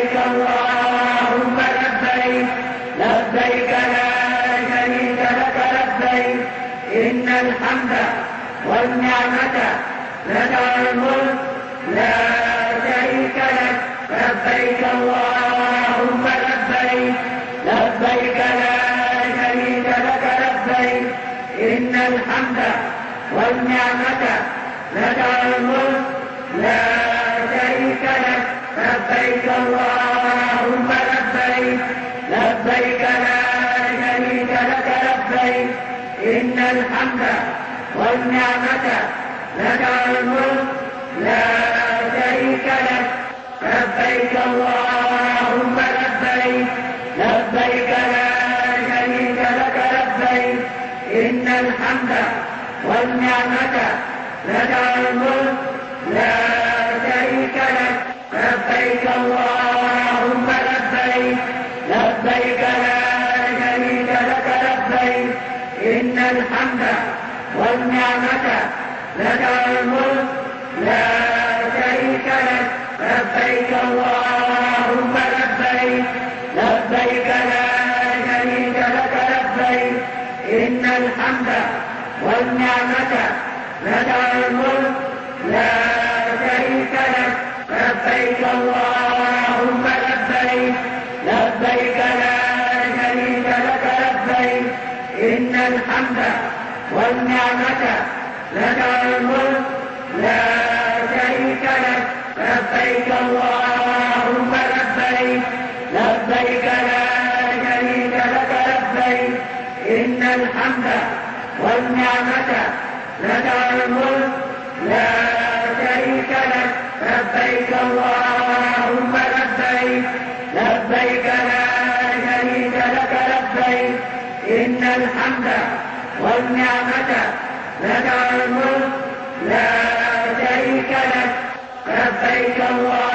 لبيك اللهم لبيك لبيك لا شريك لك لبيك إن الحمد والنعمة لك الملك لا شريك لك لبيك اللهم لبيك لبيك لا شريك لك لبيك إن الحمد والنعمة لك الملك لا شريك لك لبيك اللهم لبيك لبيك لا شريك لك لبيك إن الحمد والنعمة لك الملك لا شريك لك لبيك اللهم لبيك لبيك لا شريك لك لبيك إن الحمد والنعمة لك الملك لا شريك لك لبيك اللهم لبيك لبيك لا شريك لك لبيك إن الحمد والنعمة لك الملك لا شريك لك لبيك اللهم لبيك لبيك لا شريك لك لبيك إن الحمد والنعمة لك الملك لا شريك لك لبيك اللهم لبيك لبيك لا شريك لك لبيك إن الحمد والنعمة لك الملك لا شريك لك لبيك اللهم لبيك لبيك لا شريك لك لبيك إن الحمد والنعمة لك الملك لا شريك لك لبيك اللهم لبيك لبيك لا شريك لك لبيك إن الحمد والنعمة لك الملك لا شريك لك لبيك الله